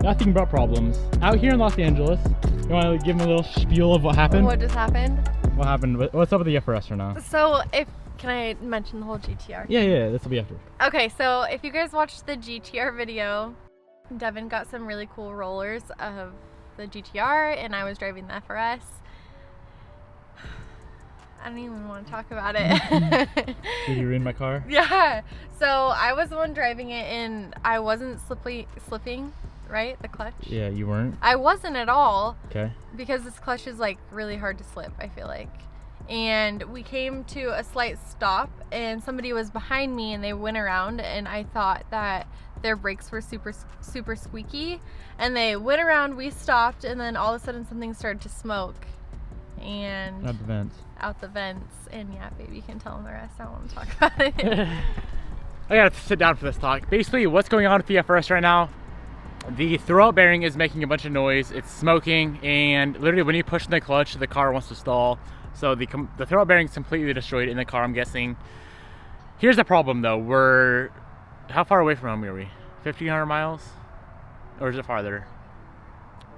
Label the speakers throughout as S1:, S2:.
S1: Nothing but problems. Out here in Los Angeles, you want to give them a little spiel of what happened?
S2: What just happened?
S1: What happened? What's up with the FRS right now?
S2: So can I mention the whole GTR?
S1: Yeah, this will be after.
S2: Okay, so if you guys watched the GTR video, Devin got some really cool rollers of the GTR and I was driving the FRS. I don't even want to talk about it.
S1: Did you ruin my car?
S2: Yeah. So I was the one driving it and I wasn't slipping, right? The clutch?
S1: Yeah, you weren't?
S2: I wasn't at all.
S1: Okay.
S2: Because this clutch is like really hard to slip, I feel like. And we came to a slight stop and somebody was behind me and they went around and I thought that their brakes were super squeaky and they went around, we stopped, and then all of a sudden something started to smoke and out the vents. And yeah, baby, you can tell them the rest. I don't want to talk about it.
S1: I gotta sit down for this talk. Basically, what's going on with the FRS right now, the throwout bearing is making a bunch of noise, it's smoking, and literally when you push the clutch, the car wants to stall. So the throwout bearing is completely destroyed in the car, I'm guessing. Here's the problem though, how far away from home are we? 1,500 miles? Or is it farther?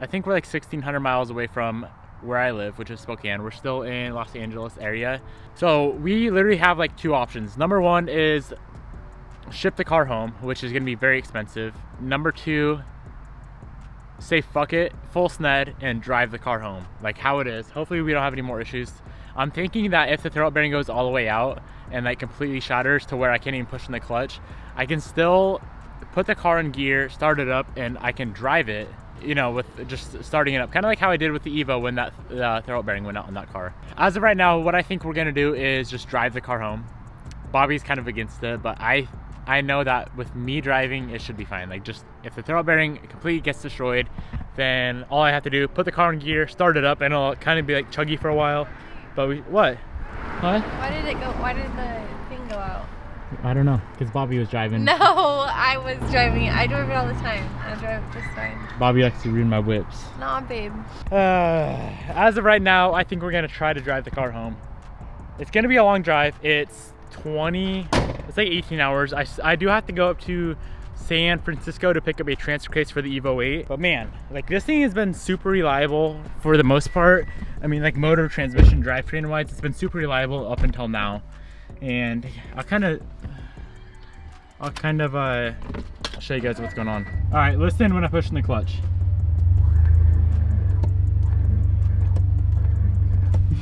S1: I think we're like 1,600 miles away from where I live, which is Spokane. We're still in Los Angeles area. So we literally have like two options. Number one is ship the car home, which is gonna be very expensive. Number two, say fuck it, full sned, and drive the car home like how it is. Hopefully we don't have any more issues. I'm thinking that if the throwout bearing goes all the way out and like completely shatters to where I can't even push in the clutch, I can still put the car in gear, start it up, and I can drive it, you know, with just starting it up, kind of like how I did with the Evo when that throwout bearing went out on that car. As of right now, what I think we're gonna do is just drive the car home. Bobby's kind of against it, but I know that with me driving, it should be fine. Like, just if the throwout bearing completely gets destroyed, then all I have to do, put the car in gear, start it up, and it'll kind of be like chuggy for a while. But what?
S2: Why did the thing go out?
S1: I don't know, because Bobby was driving.
S2: No, I was driving it. I drive it all the time. I drive it just fine.
S1: Bobby likes to ruin my whips.
S2: Nah, babe.
S1: As of right now, I think we're gonna try to drive the car home. It's gonna be a long drive. It's like 18 hours. I do have to go up to San Francisco to pick up a transfer case for the Evo 8. But man, like, this thing has been super reliable for the most part. I mean, like, motor, transmission, drivetrain wise, it's been super reliable up until now. And I'll show you guys what's going on. All right, listen when I push in the clutch.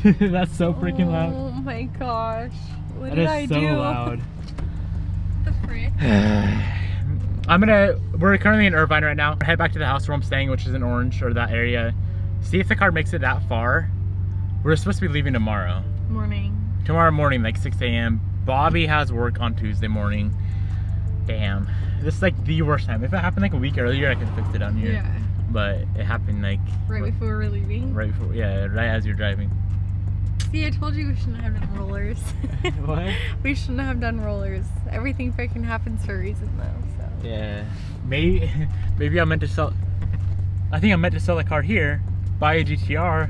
S1: That's so freaking loud.
S2: Oh my gosh. What
S1: That
S2: did
S1: is
S2: I
S1: so
S2: do?
S1: loud.
S2: The frick?
S1: We're currently in Irvine right now. Head back to the house where I'm staying, which is in Orange, or that area. See if the car makes it that far. We're supposed to be leaving tomorrow. Tomorrow morning, like 6 a.m. Bobby has work on Tuesday morning. Damn. This is like the worst time. If it happened like a week earlier, I could have fixed it down here.
S2: Yeah.
S1: But it happened like...
S2: Right before we're leaving?
S1: Right before, yeah, right as you're driving.
S2: See, I told you we shouldn't have done rollers.
S1: What?
S2: We shouldn't have done rollers. Everything freaking happens for a reason though, so.
S1: Yeah. Maybe I meant to sell... I think I meant to sell the car here, buy a GTR,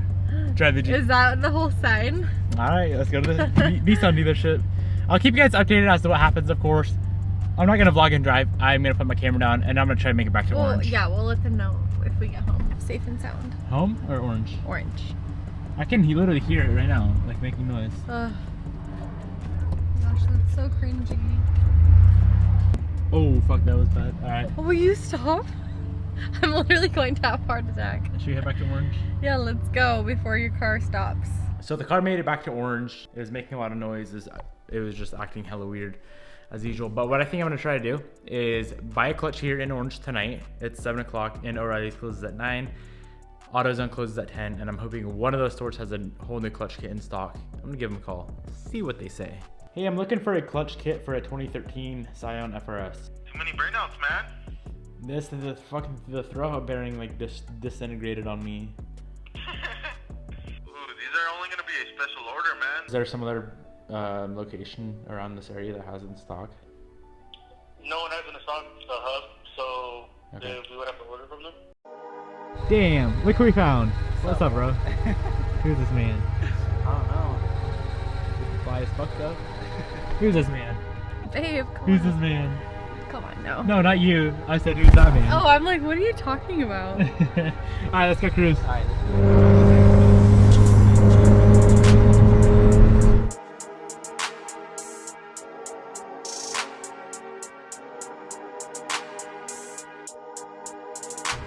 S1: drive the GTR.
S2: Is that the whole sign?
S1: Alright, let's go to the Nissan dealership. I'll keep you guys updated as to what happens, of course. I'm not going to vlog and drive. I'm going to put my camera down and I'm going to try to make it back to Orange.
S2: Yeah, we'll let them know if we get home safe and sound.
S1: Home or Orange?
S2: Orange.
S1: I can literally hear it right now, like making noise.
S2: Gosh, that's so cringy.
S1: Oh, fuck, that was bad. Alright.
S2: Oh, will you stop? I'm literally going to have a heart attack.
S1: Should we head back to Orange?
S2: Yeah, let's go before your car stops.
S1: So the car made it back to Orange. It was making a lot of noise. It was just acting hella weird as usual. But what I think I'm gonna try to do is buy a clutch here in Orange tonight. It's 7 o'clock and O'Reilly's closes at 9. AutoZone closes at 10, and I'm hoping one of those stores has a whole new clutch kit in stock. I'm gonna give them a call, see what they say. Hey, I'm looking for a clutch kit for a 2013 Scion FRS.
S3: Too many burnouts, man.
S1: This is the throwout bearing like disintegrated on me.
S3: Ooh, these are only gonna be a special order, man.
S1: Is there some other location around this area that has in stock?
S3: No one has in stock the hub, so
S1: Okay.
S3: we would have to order from them.
S1: Damn, look who we found. What's up, bro? Who's this man?
S4: I don't know.
S1: Fly is fucked up. Who's this man?
S2: Babe, come
S1: Who's
S2: on.
S1: this man?
S2: Come on, no.
S1: No, not you. I said, who's that man?
S2: Oh, I'm like, what are you talking about?
S1: Alright, let's go cruise.
S4: Alright.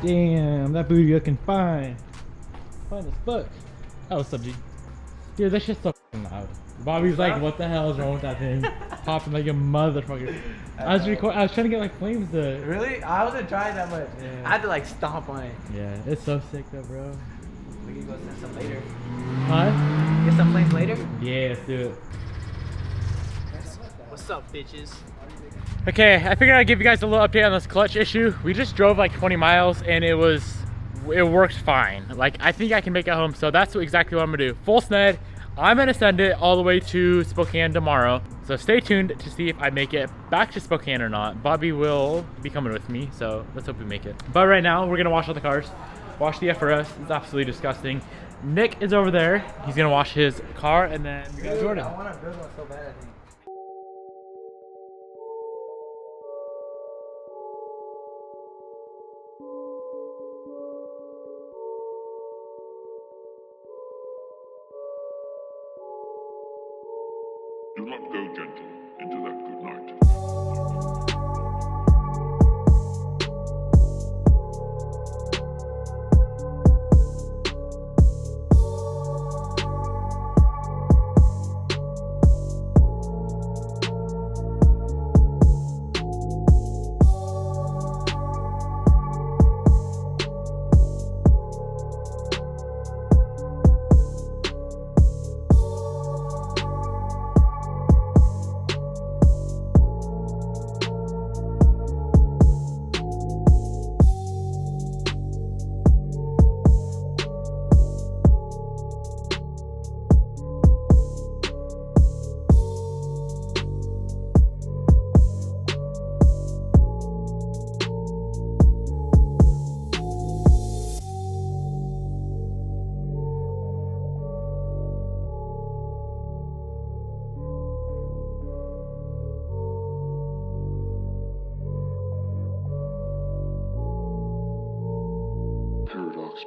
S1: Damn, that booty looking fine. Fine as fuck. Oh, what's up, G? Dude, that shit's so fucking loud. Bobby's like, what the hell is wrong with that thing? Popping like a motherfucker. I was trying to get like flames to.
S4: Really? I wasn't trying that much.
S1: Yeah.
S4: I had to like stomp on it.
S1: Yeah, it's so sick though, bro.
S4: We can go send some later.
S1: Huh?
S4: Get some flames later?
S1: Yeah, let's do it.
S4: What's up, bitches?
S1: Okay, I figured I'd give you guys a little update on this clutch issue. We just drove like 20 miles and it worked fine. Like, I think I can make it home, so that's exactly what I'm gonna do. Full sned. I'm gonna send it all the way to Spokane tomorrow. So stay tuned to see if I make it back to Spokane or not. Bobby will be coming with me, so let's hope we make it. But right now, we're gonna wash all the cars. Wash the FRS, it's absolutely disgusting. Nick is over there. He's gonna wash his car, and then we got Jordan.
S4: I want to build one so bad, I think.
S3: Do not go gentle into that good night.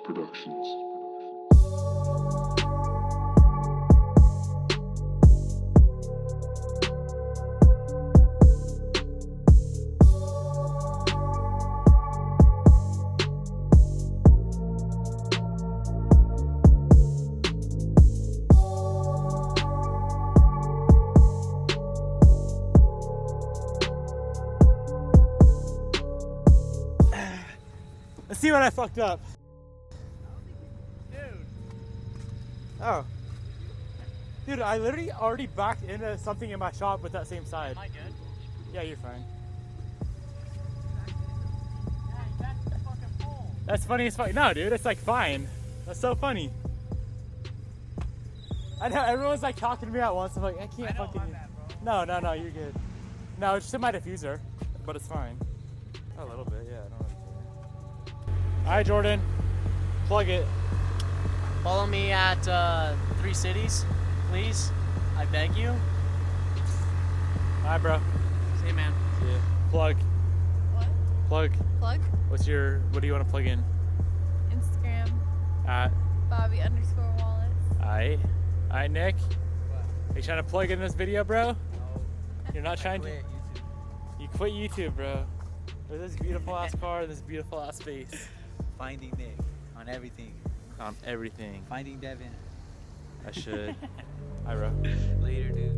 S3: Productions.
S1: Let's see what I fucked up. Oh. Dude, I literally already backed into something in my shop with that same side. Am I good? Yeah, you're fine. That's funny as fuck. No, dude, it's like fine. That's so funny. I know, everyone's like talking to me at once. I'm like, I can't fucking. No, you're good. No, it's just in my diffuser, but it's fine. A little bit, yeah. I don't know. Alright, Jordan. Plug it.
S5: Follow me at 3 Cities, please. I beg you.
S1: Alright, bro.
S5: See you, man.
S1: See ya. Plug.
S2: What?
S1: Plug.
S2: Plug?
S1: What do you want to plug in?
S2: Instagram.
S1: At
S2: Bobby_Wallace.
S1: Alright, Nick.
S4: What?
S1: Are you trying to plug in this video, bro?
S4: No.
S1: You're not trying to?
S4: Quit YouTube.
S1: You quit YouTube, bro. With this beautiful ass car and this beautiful ass space.
S4: Finding Nick on everything.
S1: On everything.
S4: Finding Devin.
S1: I should. Hi, bro.
S4: Later, dude.